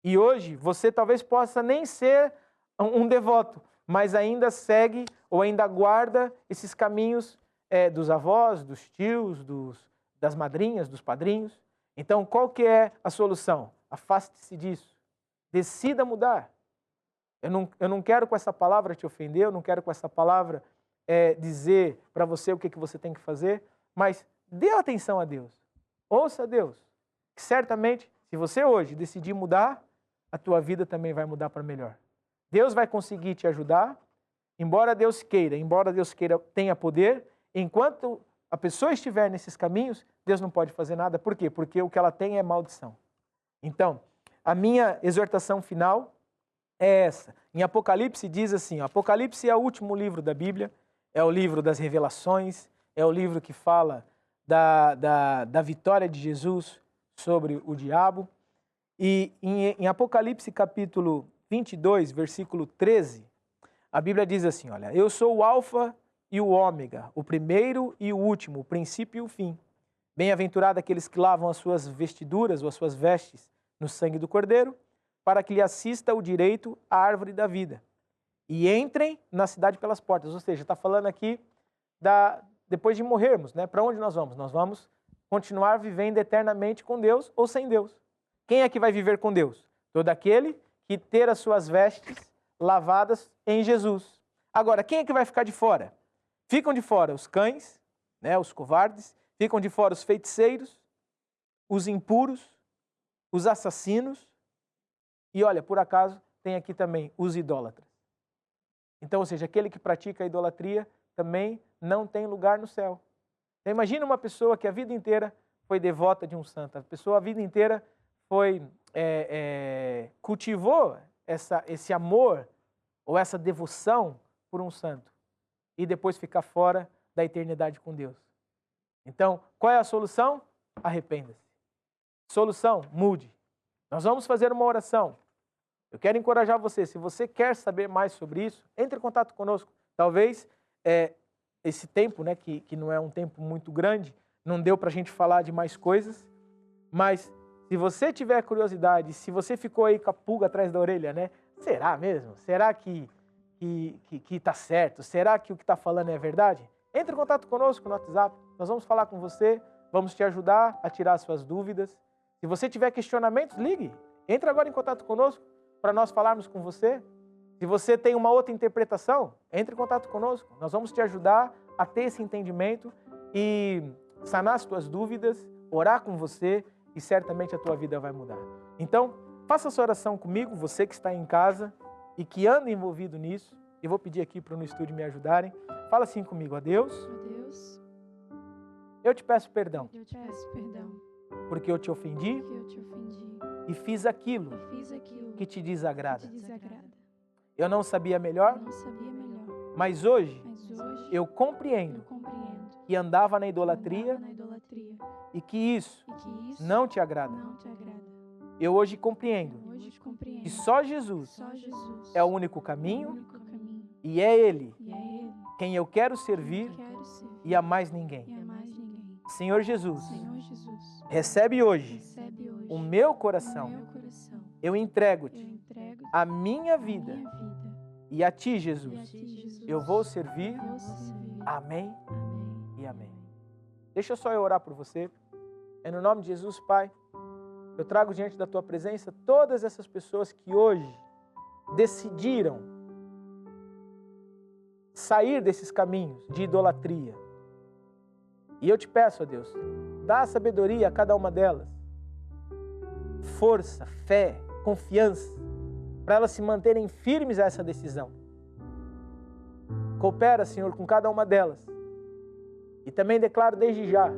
e hoje você talvez possa nem ser um devoto, mas ainda segue ou ainda guarda esses caminhos dos avós, dos tios, das madrinhas, dos padrinhos. Então, qual que é a solução? Afaste-se disso. Decida mudar. Eu não quero com essa palavra te ofender, eu não quero com essa palavra dizer para você o que você tem que fazer, mas dê atenção a Deus. Ouça a Deus. Que certamente, se você hoje decidir mudar, a tua vida também vai mudar para melhor. Deus vai conseguir te ajudar, embora Deus queira tenha poder, enquanto a pessoa estiver nesses caminhos, Deus não pode fazer nada. Por quê? Porque o que ela tem é maldição. Então, a minha exortação final é essa. Em Apocalipse diz assim, Apocalipse é o último livro da Bíblia, é o livro das revelações, é o livro que fala da vitória de Jesus sobre o diabo. E em Apocalipse capítulo 22, versículo 13, a Bíblia diz assim, olha, eu sou o alfa e o ômega, o primeiro e o último, o princípio e o fim. Bem-aventurado aqueles que lavam as suas vestiduras ou as suas vestes no sangue do Cordeiro, para que lhe assista o direito à árvore da vida. E entrem na cidade pelas portas. Ou seja, está falando aqui depois de morrermos, né? Para onde nós vamos? Nós vamos continuar vivendo eternamente com Deus ou sem Deus. Quem é que vai viver com Deus? Todo aquele que ter as suas vestes lavadas em Jesus. Agora, quem é que vai ficar de fora? Ficam de fora os cães, né, os covardes, ficam de fora os feiticeiros, os impuros, os assassinos e, olha, por acaso, tem aqui também os idólatras. Então, ou seja, aquele que pratica a idolatria também não tem lugar no céu. Então, imagina uma pessoa que a vida inteira foi devota de um santo, a pessoa a vida inteira cultivou esse amor ou essa devoção por um santo e depois ficar fora da eternidade com Deus. Então, qual é a solução? Arrependa-se. Solução, mude. Nós vamos fazer uma oração. Eu quero encorajar você, se você quer saber mais sobre isso, entre em contato conosco. Talvez esse tempo, né, que não é um tempo muito grande, não deu para a gente falar de mais coisas, mas se você tiver curiosidade, se você ficou aí com a pulga atrás da orelha, né? Será mesmo? Será que está certo? Será que o que está falando é verdade? Entre em contato conosco no WhatsApp, nós vamos falar com você, vamos te ajudar a tirar as suas dúvidas. Se você tiver questionamentos, ligue. Entre agora em contato conosco para nós falarmos com você. Se você tem uma outra interpretação, entre em contato conosco. Nós vamos te ajudar a ter esse entendimento e sanar as tuas dúvidas, orar com você e certamente a tua vida vai mudar. Então, faça essa oração comigo, você que está em casa e que anda envolvido nisso. Eu vou pedir aqui para no estúdio me ajudarem. Fala assim comigo, ó Deus. Ó Deus, Eu te peço perdão. eu te peço perdão, Porque eu te ofendi porque eu te ofendi e fiz aquilo e fiz aquilo que te que desagrada. te desagrada. Eu não sabia Eu melhor, não sabia melhor, mas hoje mas hoje eu compreendo compreendo que andava na que idolatria andava na idolatria e que isso e que isso não te agrada. não te agrada. Eu hoje compreendo Eu hoje compreendo que só Jesus só Jesus é o único é o caminho único caminho e é Ele e é Ele quem eu quero que servir eu quero servir e a mais e ninguém. a mais ninguém. Senhor Jesus, Senhor Jesus, recebe hoje recebe hoje o meu o coração. meu coração. Eu Eu entrego-te entrego a minha a vida minha vida e a ti, e a Jesus. ti, Jesus. Eu vou servir. Eu vou servir. Amém Amém. e amém. Deixa só eu orar por você. É no nome de Jesus, Pai, eu trago diante da Tua presença todas essas pessoas que hoje decidiram sair desses caminhos de idolatria. E eu te peço, ó Deus, dá sabedoria a cada uma delas, força, fé, confiança, para elas se manterem firmes a essa decisão. Coopera, Senhor, com cada uma delas. E também declaro desde já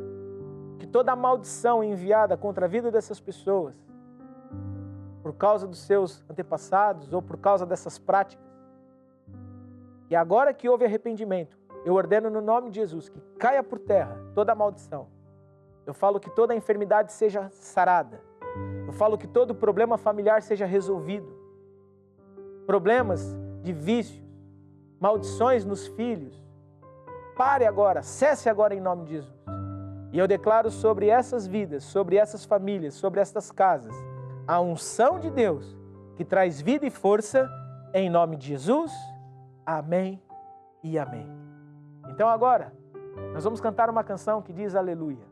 que toda a maldição enviada contra a vida dessas pessoas, por causa dos seus antepassados ou por causa dessas práticas, e agora que houve arrependimento, eu ordeno no nome de Jesus que caia por terra toda a maldição. Eu falo que toda a enfermidade seja sarada. Eu falo que todo problema familiar seja resolvido. Problemas de vícios, maldições nos filhos. Pare agora, cesse agora em nome de Jesus. E eu declaro sobre essas vidas, sobre essas famílias, sobre estas casas, a unção de Deus que traz vida e força em nome de Jesus. Amém e amém. Então agora, nós vamos cantar uma canção que diz aleluia.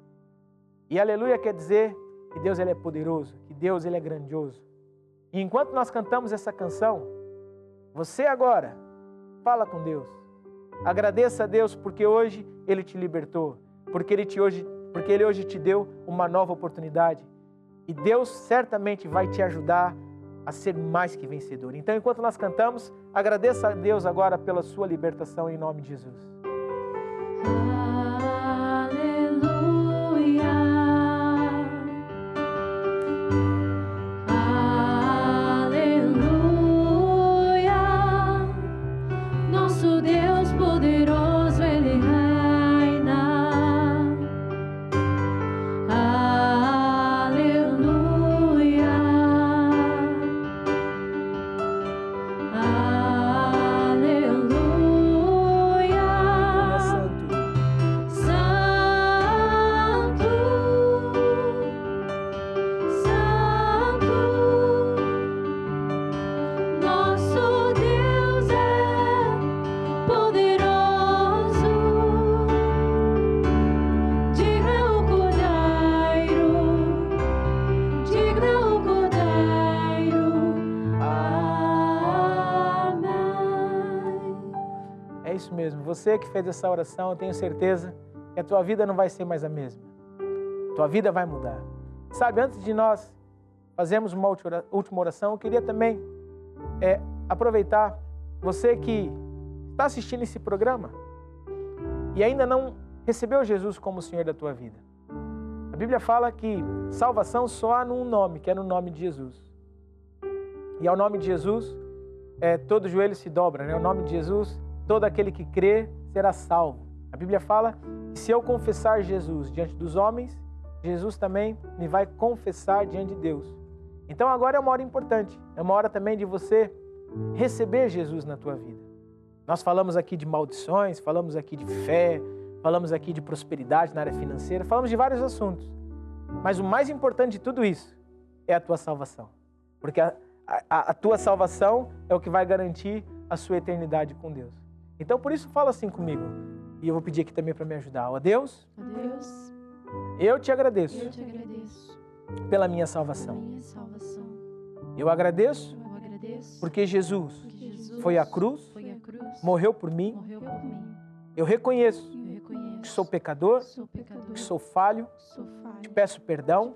E aleluia quer dizer que Deus ele é poderoso, que Deus ele é grandioso. E enquanto nós cantamos essa canção, você agora fala com Deus. Agradeça a Deus porque hoje Ele te libertou, porque Ele hoje te deu uma nova oportunidade. E Deus certamente vai te ajudar a ser mais que vencedor. Então, enquanto nós cantamos, agradeça a Deus agora pela sua libertação em nome de Jesus. Você que fez essa oração, eu tenho certeza que a tua vida não vai ser mais a mesma. Tua vida vai mudar. Sabe, antes de nós fazermos uma última oração, eu queria também aproveitar você que está assistindo esse programa e ainda não recebeu Jesus como o Senhor da tua vida. A Bíblia fala que salvação só há num nome, que é no nome de Jesus. E ao nome de Jesus, todo joelho se dobra, né? Ao nome de Jesus, todo aquele que crê será salvo. A Bíblia fala que se eu confessar Jesus diante dos homens, Jesus também me vai confessar diante de Deus. Então agora é uma hora importante, é uma hora também de você receber Jesus na tua vida. Nós falamos aqui de maldições, falamos aqui de fé, falamos aqui de prosperidade na área financeira, falamos de vários assuntos. Mas o mais importante de tudo isso é a tua salvação. Porque a tua salvação é o que vai garantir a sua eternidade com Deus. Então, por isso, fala assim comigo. E eu vou pedir aqui também para me ajudar. Ó Deus, eu te agradeço, pela minha salvação. Eu agradeço porque Jesus foi à cruz, morreu por mim. Eu reconheço que sou pecador, que sou falho, te peço perdão.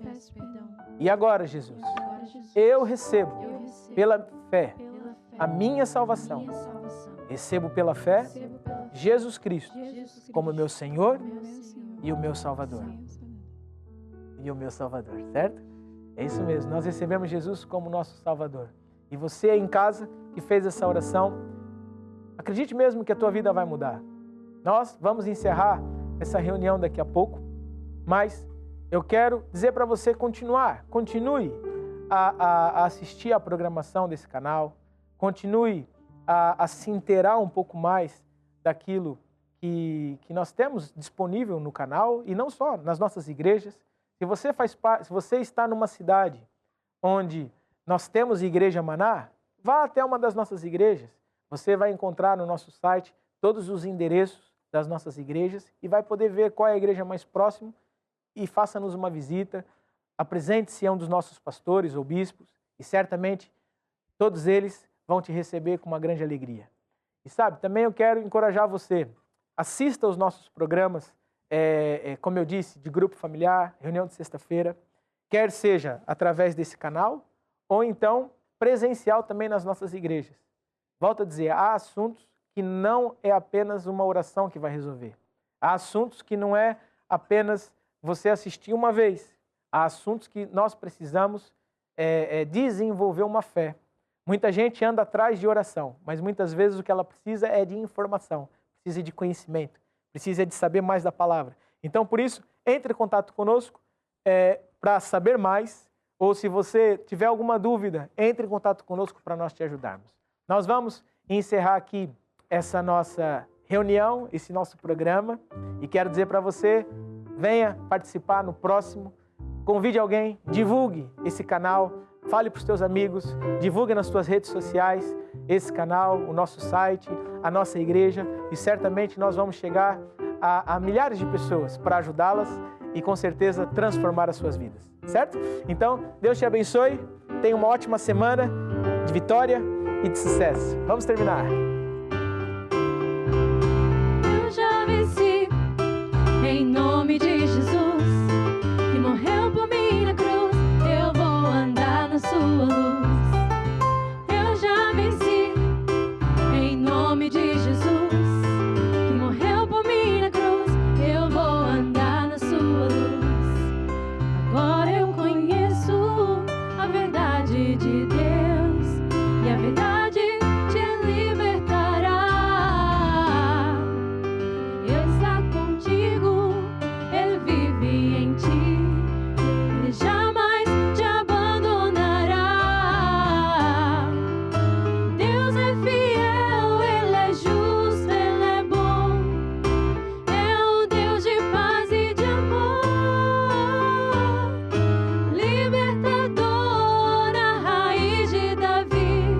E agora, Jesus, eu recebo pela fé a minha salvação. Recebo pela fé Jesus Cristo como meu Senhor e o meu Salvador. E o meu Salvador, certo? É isso mesmo, nós recebemos Jesus como nosso Salvador. E você aí em casa que fez essa oração, acredite mesmo que a tua vida vai mudar. Nós vamos encerrar essa reunião daqui a pouco, mas eu quero dizer para você continue a assistir a programação desse canal, continue a se inteirar um pouco mais daquilo que nós temos disponível no canal e não só nas nossas igrejas. Se você está numa cidade onde nós temos Igreja Maná, vá até uma das nossas igrejas. Você vai encontrar no nosso site todos os endereços das nossas igrejas e vai poder ver qual é a igreja mais próxima e faça-nos uma visita. Apresente-se a um dos nossos pastores ou bispos e certamente todos eles vão te receber com uma grande alegria. E sabe, também eu quero encorajar você. Assista aos nossos programas, como eu disse, de grupo familiar, reunião de sexta-feira, quer seja através desse canal ou então presencial também nas nossas igrejas. Volto a dizer, há assuntos que não é apenas uma oração que vai resolver. Há assuntos que não é apenas você assistir uma vez. Há assuntos que nós precisamos desenvolver uma fé. Muita gente anda atrás de oração, mas muitas vezes o que ela precisa é de informação, precisa de conhecimento, precisa de saber mais da palavra. Então, por isso, entre em contato conosco para saber mais, ou se você tiver alguma dúvida, entre em contato conosco para nós te ajudarmos. Nós vamos encerrar aqui essa nossa reunião, esse nosso programa, e quero dizer para você, venha participar no próximo, convide alguém, divulgue esse canal, fale para os teus amigos, divulgue nas suas redes sociais esse canal, o nosso site, a nossa igreja, e certamente nós vamos chegar a milhares de pessoas para ajudá-las e com certeza transformar as suas vidas, certo? Então, Deus te abençoe, tenha uma ótima semana de vitória e de sucesso. Vamos terminar. Eu já venci, em nome de Jesus, que morreu por mim na cruz, eu vou andar na sua luz. Eu já venci, em nome de Jesus, que morreu por mim na cruz, eu vou andar na sua luz. Agora eu conheço a verdade de Deus, e a verdade te libertará. Ele está contigo, Ele vive em ti, Ele jamais te abandonará. Deus é fiel, Ele é justo, Ele é bom, é o Deus de paz e de amor, libertador na raiz de Davi,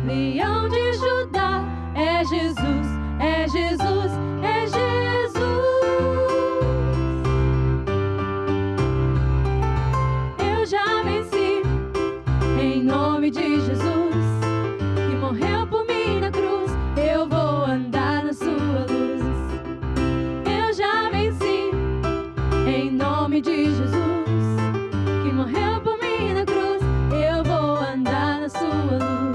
leão de Judá. É Jesus, é Jesus, é Jesus. Eu já venci, em nome de Jesus, que morreu por mim na cruz, eu vou andar na sua luz. Eu já venci, em nome de Jesus, que morreu por mim na cruz, eu vou andar na sua luz.